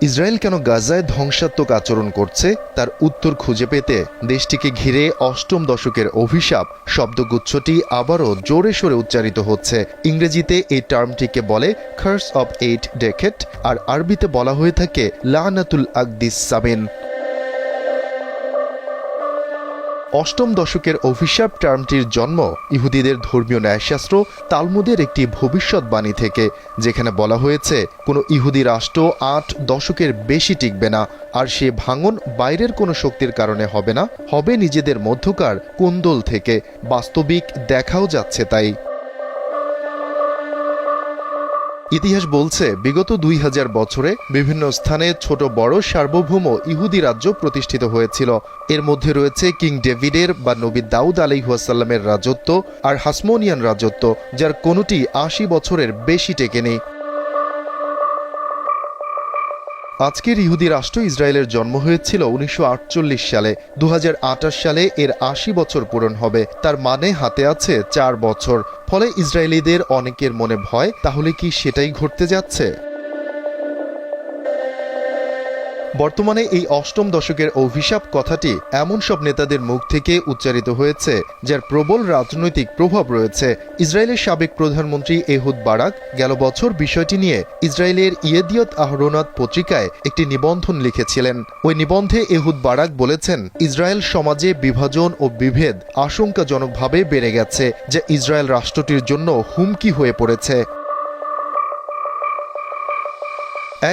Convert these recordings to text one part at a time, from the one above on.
Israel কেন গাজায় ধ্বংসাত্মক আচরণ করছে তার উত্তর খুঁজে পেতে দেশটিকে ঘিরে অষ্টম দশকের অভিশাপ শব্দগুচ্ছটি আবারও জোরে সোরে উচ্চারিত হচ্ছে। ইংরেজিতে এই টার্মটিকে বলে কার্স অব 8 ডেকেড, আর আরবিতে বলা হয়ে থাকে লানাতুল আকদিস সাবিন। অষ্টম দশকের অভিশাপ টার্মটির জন্ম ইহুদিদের ধর্মীয় ন্যায়শাস্ত্র তালমুদের একটি ভবিষ্যৎবাণী থেকে, যেখানে বলা হয়েছে কোনো ইহুদি রাষ্ট্র 8 দশকের বেশি টিকবে না, আর সে ভাঙন বাইরের কোনো শক্তির কারণে হবে না, হবে নিজেদের মধ্যকার কোন্দল থেকে। বাস্তবিক দেখাও যাচ্ছে তাই। ইতিহাস বলছে বিগত 2000 বছরে বিভিন্ন স্থানে ছোট বড় সার্বভৌম ইহুদি রাজ্য প্রতিষ্ঠিত হয়েছিল। এর মধ্যে রয়েছে কিং ডেভিডের বা নবী দাউদ আলাইহিসসালামের রাজত্ব আর হাসমোনিয়ান রাজত্ব, যার কোনোটি 80 বছরের বেশি টেকেনি। আজকের ইহুদি রাষ্ট্র ইসরায়েলের জন্ম হয়েছিল 1948 সালে। 2028 সালে এর 80 বছর পূরণ হবে। তার মানে হাতে আছে 4 বছর। ফলে ইসরায়েলিদের অনেকের মনে ভয়, তাহলে কি সেটাই ঘটতে যাচ্ছে? বর্তমানে এই অষ্টম দশকের অভিশাপ কথাটি এমন সব নেতাদের মুখ থেকে উচ্চারিত হয়েছে যার প্রবল রাজনৈতিক প্রভাব রয়েছে। ইসরায়েলের সাবেক প্রধানমন্ত্রী এহুদ বারাক গেল বছর বিষয়টি নিয়ে ইসরায়েলের ইয়েদিয়ত আহরোনাত পত্রিকায় একটি নিবন্ধন লিখেছিলেন। ওই নিবন্ধে এহুদ বারাক বলেছেন, ইসরায়েল সমাজে বিভাজন ও বিভেদ আশঙ্কাজনকভাবে বেড়ে গেছে, যা ইসরায়েল রাষ্ট্রটির জন্য হুমকি হয়ে পড়েছে।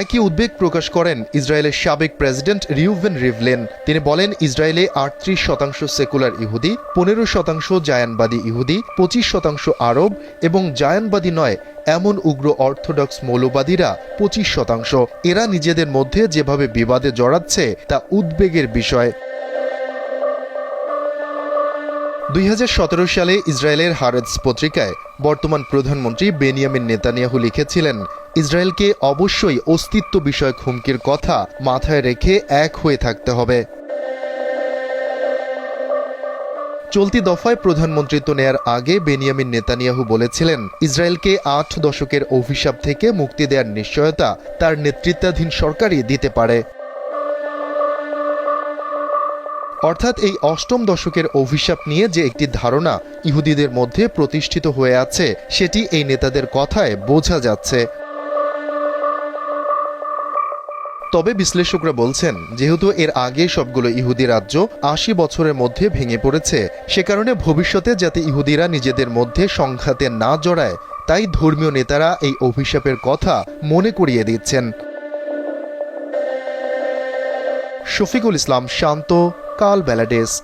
একই উদ্বেগ প্রকাশ করেন ইসরায়েলের সাবেক প্রেসিডেন্ট রিউভেন রিভলিন। তিনি বলেন, ইসরায়েলে 38% সেকুলার ইহুদি, 15% জায়ানবাদী ইহুদি, 25% আরব এবং জায়ানবাদী নয় এমন উগ্র অর্থোডক্স মৌলবাদীরা 25%। এরা নিজেদের মধ্যে যেভাবে বিবাদে জড়াচ্ছে তা উদ্বেগের বিষয়। 2017 সালে ইসরায়েলের হারেটস পত্রিকায় বর্তমান প্রধানমন্ত্রী বেনিয়ামিন নেতানিয়াহু লিখেছিলেন, ইসরায়েলকে অবশ্যই অস্তিত্ব বিষয়ক হুমকির কথা মাথায় রেখে এক হয়ে থাকতে হবে। চলতি দফায় প্রধানমন্ত্রিত্ব নেয়ার আগে বেনিয়ামিন নেতানিয়াহু বলেছিলেন, ইসরায়েলকে 8 দশকের অভিশাপ থেকে মুক্তি দেওয়ার নিশ্চয়তা তার নেতৃত্বাধীন সরকারই দিতে পারে। অর্থাৎ এই অষ্টম দশকের অভিশাপ নিয়ে যে একটি ধারণা ইহুদিদের মধ্যে প্রতিষ্ঠিত হয়ে আছে, সেটি এই নেতাদের কথায় বোঝা যাচ্ছে। তবে বিশ্লেষকরা বলছেন, যেহেতু এর আগে সবগুলো ইহুদি রাজ্য 80 বছরের মধ্যে ভেঙে পড়েছে, সে কারণে ভবিষ্যতে যাতে ইহুদিরা নিজেদের মধ্যে সংঘাতে না জড়ায়, তাই ধর্মীয় নেতারা এই অভিশাপের কথা মনে করিয়ে দিচ্ছেন। শফিকুল ইসলাম শান্ত, কাল বেলা ডেস্ক।